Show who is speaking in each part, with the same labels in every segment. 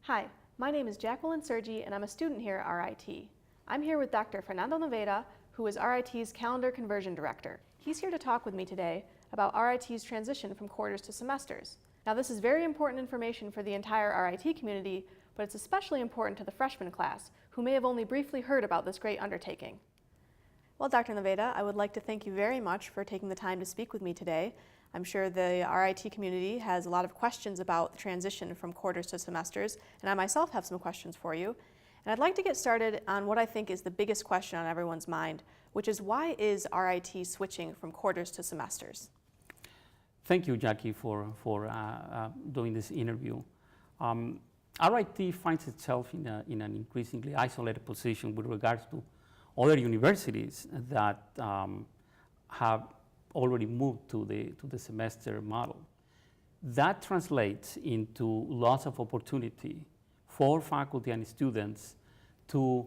Speaker 1: Hi, my name is Jacqueline Sergi and I'm a student here at RIT. I'm here with Dr. Fernando Naveda, who is RIT's Calendar Conversion Director. He's here to talk with me today about RIT's transition from quarters to semesters. Now this is very important information for the entire RIT community, but it's especially important to the freshman class, who may have only briefly heard about this great undertaking. Well, Dr. Naveda, I would like to thank you very much for taking the time to speak with me today. I'm sure the RIT community has a lot of questions about the transition from quarters to semesters, and I myself have some questions for you. And I'd like to get started on what I think is the biggest question on everyone's mind, which is why is RIT switching from quarters to semesters?
Speaker 2: Thank you, Jackie, for doing this interview. RIT finds itself in an increasingly isolated position with regards to other universities that have already moved to the semester model. That translates into lots of opportunity for faculty and students to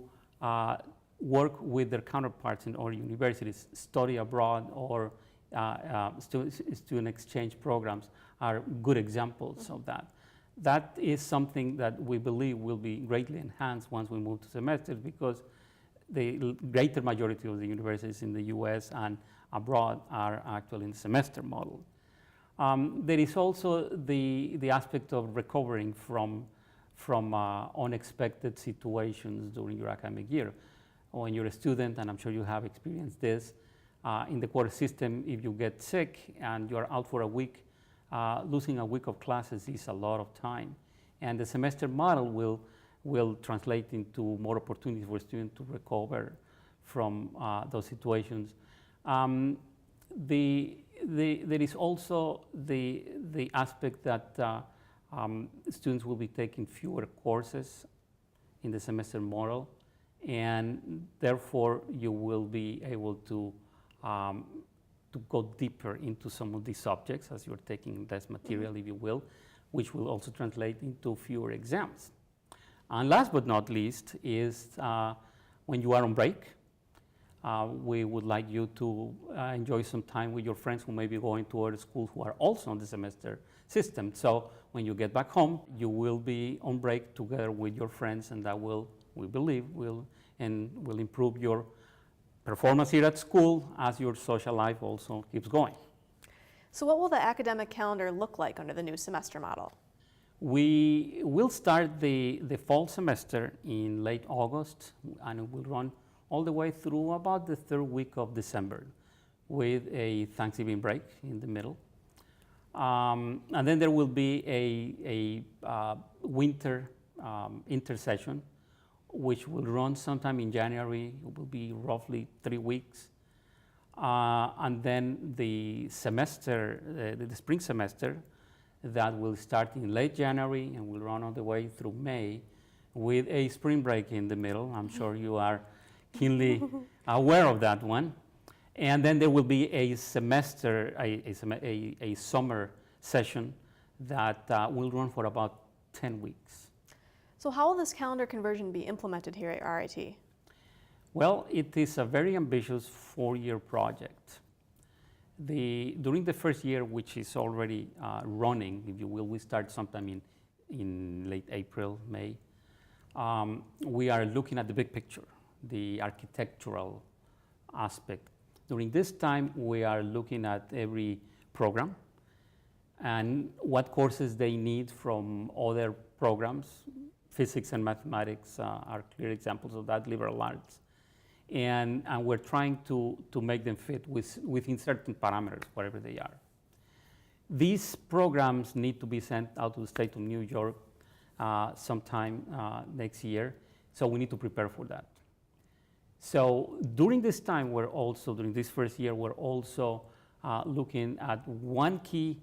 Speaker 2: work with their counterparts in other universities, study abroad, or student exchange programs are good examples of that. That is something that we believe will be greatly enhanced once we move to semesters, because the greater majority of the universities in the US and abroad are actually in the semester model. There is also the aspect of recovering from unexpected situations during your academic year. When you're a student, and I'm sure you have experienced this, in the quarter system, if you get sick and you're out for a week, losing a week of classes is a lot of time. And the semester model will translate into more opportunities for students to recover from those situations. There is also the aspect that students will be taking fewer courses in the semester model, and therefore you will be able to go deeper into some of these subjects as you're taking less material, if you will, which will also translate into fewer exams. And last but not least is when you are on break, we would like you to enjoy some time with your friends who may be going to other schools who are also on the semester system. So when you get back home, you will be on break together with your friends, and that will, we believe, will improve your performance here at school as your social life also keeps going.
Speaker 1: So what will the academic calendar look like under the new semester model?
Speaker 2: We will start the fall semester in late August, and it will run all the way through about the third week of December, with a Thanksgiving break in the middle. And then there will be a winter intersession, which will run sometime in January. It will be roughly 3 weeks. And then the semester, the spring semester, that will start in late January and will run all the way through May, with a spring break in the middle. I'm sure you are keenly aware of that one. And then there will be a semester, a summer session that will run for about 10 weeks.
Speaker 1: So how will this calendar conversion be implemented here at RIT?
Speaker 2: Well, it is a very ambitious 4-year project. During the first year, which is already running, if you will, we start sometime in late April, May. We are looking at the big picture, the architectural aspect. During this time, we are looking at every program and what courses they need from other programs. Physics and mathematics are clear examples of that, liberal arts. And we're trying to make them fit within certain parameters, whatever they are. These programs need to be sent out to the state of New York sometime next year, so we need to prepare for that. So during this time, during this first year, we're also looking at one key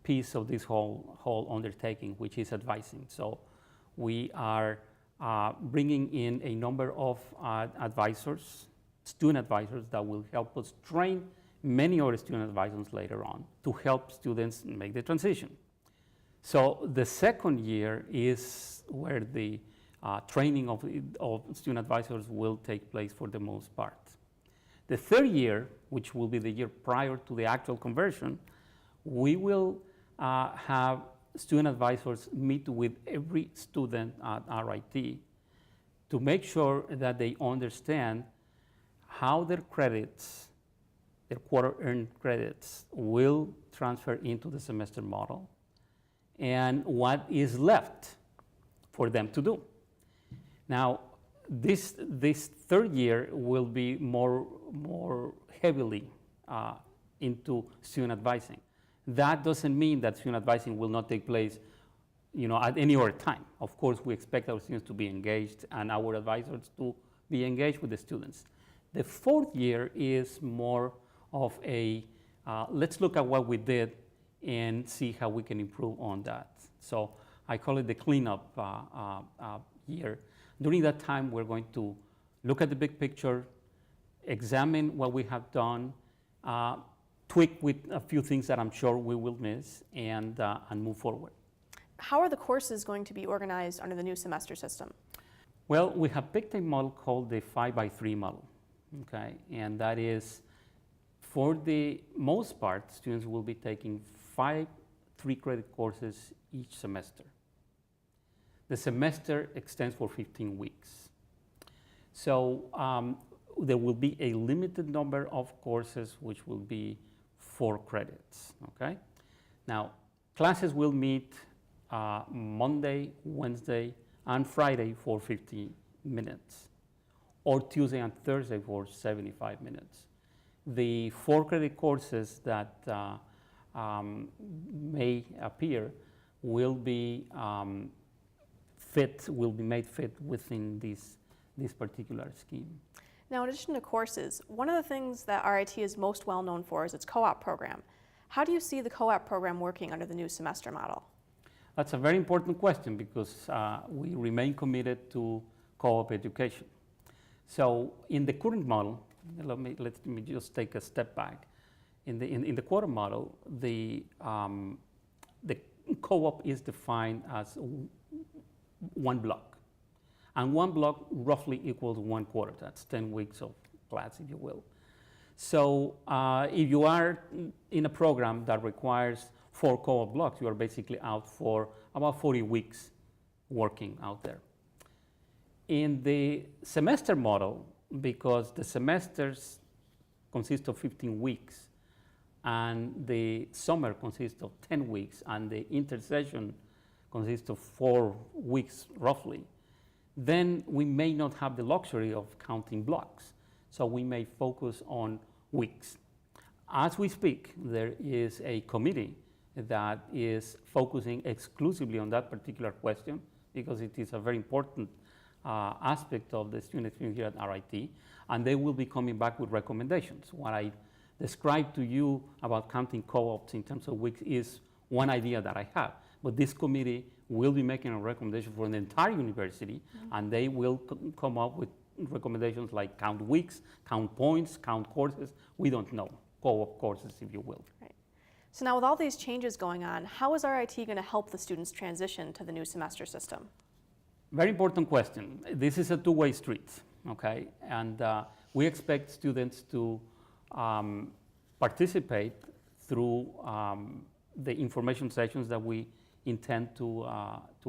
Speaker 2: piece of this whole undertaking, which is advising. So we are bringing in a number of advisors, student advisors, that will help us train many other student advisors later on to help students make the transition. So the second year is where the training of student advisors will take place for the most part. The third year, which will be the year prior to the actual conversion, we will have student advisors meet with every student at RIT to make sure that they understand how their credits, their quarter earned credits, will transfer into the semester model and what is left for them to do. Now, this third year will be more heavily into student advising. That doesn't mean that student advising will not take place, at any other time. Of course, we expect our students to be engaged and our advisors to be engaged with the students. The fourth year is more of a, let's look at what we did and see how we can improve on that. So I call it the cleanup year. During that time, we're going to look at the big picture, examine what we have done, tweak with a few things that I'm sure we will miss, and move forward.
Speaker 1: How are the courses going to be organized under the new semester system?
Speaker 2: Well, we have picked a model called the 5x3 model, okay? And that is, for the most part, students will be taking 5 3-credit courses each semester. The semester extends for 15 weeks. So there will be a limited number of courses, which will be 4 credits, okay? Now, classes will meet Monday, Wednesday, and Friday for 50 minutes, or Tuesday and Thursday for 75 minutes. The 4-credit courses that may appear will be made fit within this particular scheme.
Speaker 1: Now, in addition to courses, one of the things that RIT is most well known for is its co-op program. How do you see the co-op program working under the new semester model?
Speaker 2: That's a very important question because we remain committed to co-op education. So in the current model, let me just take a step back. In the quarter model, the co-op is defined as one block. And one block roughly equals 1 quarter. That's 10 weeks of class, if you will. So if you are in a program that requires 4 co-op blocks, you are basically out for about 40 weeks working out there. In the semester model, because the semesters consist of 15 weeks, and the summer consists of 10 weeks, and the intersession consists of 4 weeks roughly, then we may not have the luxury of counting blocks. So we may focus on weeks. As we speak, there is a committee that is focusing exclusively on that particular question because it is a very important aspect of the student experience here at RIT, and they will be coming back with recommendations. What I described to you about counting co-ops in terms of weeks is one idea that I have, but this committee will be making a recommendation for the entire university, and they will come up with recommendations like count weeks, count points, count courses. We don't know, co-op courses, if you will.
Speaker 1: Right. So now with all these changes going on, how is RIT going to help the students transition to the new semester system?
Speaker 2: Very important question. This is a two-way street, okay? And we expect students to participate through the information sessions that we intend to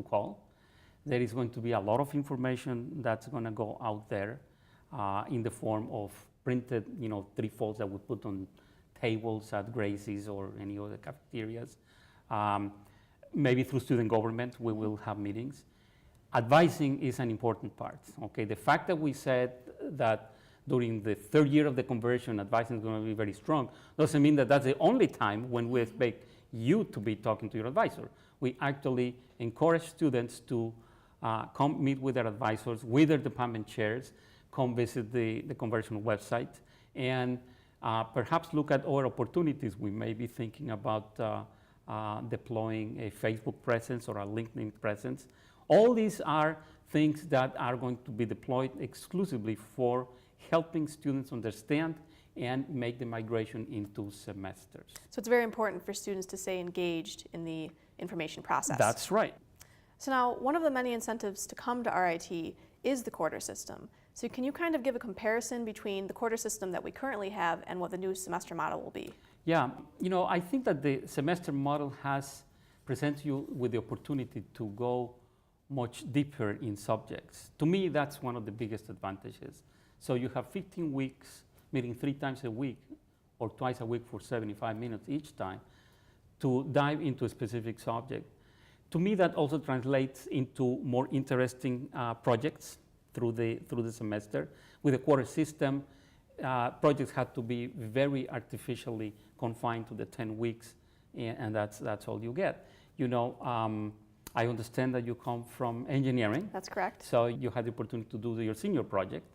Speaker 2: call. There is going to be a lot of information that's going to go out there in the form of printed, 3 folds that we put on tables at Gracie's or any other cafeterias. Maybe through student government, we will have meetings. Advising is an important part, okay? The fact that we said that during the 3rd year of the conversion, advising is going to be very strong doesn't mean that that's the only time when we expect you to be talking to your advisor. We actually encourage students to come meet with their advisors, with their department chairs, come visit the conversion website, and perhaps look at other opportunities. We may be thinking about deploying a Facebook presence or a LinkedIn presence. All these are things that are going to be deployed exclusively for helping students understand and make the migration into semesters.
Speaker 1: So it's very important for students to stay engaged in the information process.
Speaker 2: That's right.
Speaker 1: So now, one of the many incentives to come to RIT is the quarter system. So can you kind of give a comparison between the quarter system that we currently have and what the new semester model will be?
Speaker 2: Yeah, I think that the semester model has presents you with the opportunity to go much deeper in subjects. To me, that's one of the biggest advantages. So you have 15 weeks, meeting 3 times a week or twice a week for 75 minutes each time to dive into a specific subject. To me, that also translates into more interesting projects through the semester. With the quarter system, projects had to be very artificially confined to the 10 weeks, and that's all you get. You know, I understand that you come from engineering.
Speaker 1: That's correct.
Speaker 2: So you had the opportunity to do your senior project,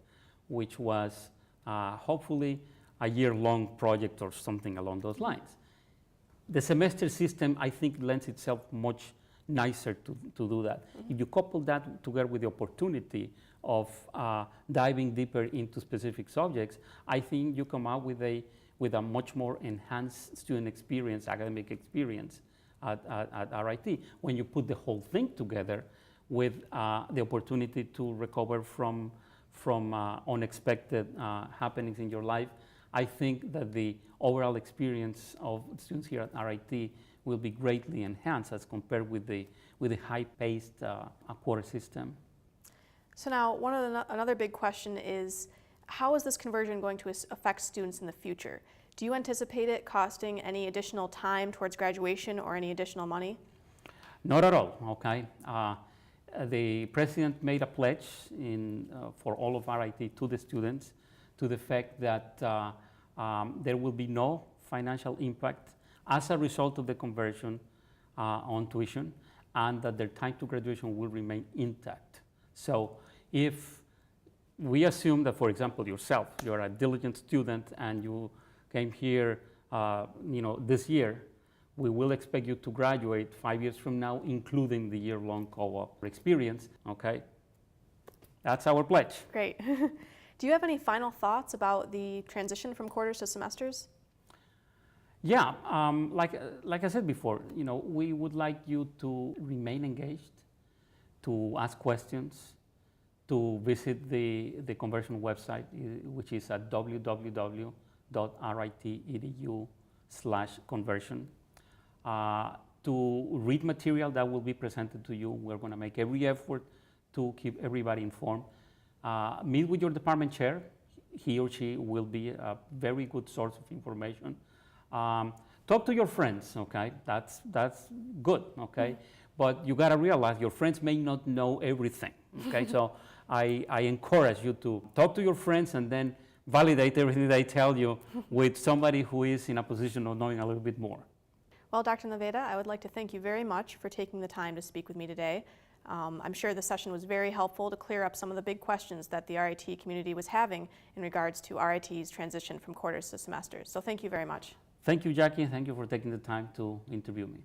Speaker 2: which was hopefully a year-long project or something along those lines. The semester system, I think, lends itself much nicer to do that. Mm-hmm. If you couple that together with the opportunity of diving deeper into specific subjects, I think you come out with a much more enhanced student experience, academic experience at RIT. When you put the whole thing together with the opportunity to recover from unexpected happenings in your life, I think that the overall experience of students here at RIT will be greatly enhanced as compared with the high-paced quarter system.
Speaker 1: So now, another big question is, how is this conversion going to affect students in the future? Do you anticipate it costing any additional time towards graduation or any additional money?
Speaker 2: Not at all, okay? The president made a pledge for all of RIT to the students to the fact that there will be no financial impact as a result of the conversion on tuition, and that their time to graduation will remain intact. So if we assume that, for example, yourself, you're a diligent student and you came here this year, we will expect you to graduate 5 years from now, including the year-long co-op experience, okay? That's our pledge.
Speaker 1: Great. Do you have any final thoughts about the transition from quarters to semesters?
Speaker 2: Yeah, like I said before, we would like you to remain engaged, to ask questions, to visit the conversion website, which is at www.rit.edu/conversion. To read material that will be presented to you. We're going to make every effort to keep everybody informed. Meet with your department chair. He or she will be a very good source of information. Talk to your friends, okay? That's good, okay? Mm-hmm. But you gotta realize your friends may not know everything, okay? So I encourage you to talk to your friends and then validate everything they tell you with somebody who is in a position of knowing a little bit more.
Speaker 1: Well, Dr. Naveda, I would like to thank you very much for taking the time to speak with me today. I'm sure the session was very helpful to clear up some of the big questions that the RIT community was having in regards to RIT's transition from quarters to semesters. So thank you very much.
Speaker 2: Thank you, Jackie. Thank you for taking the time to interview me.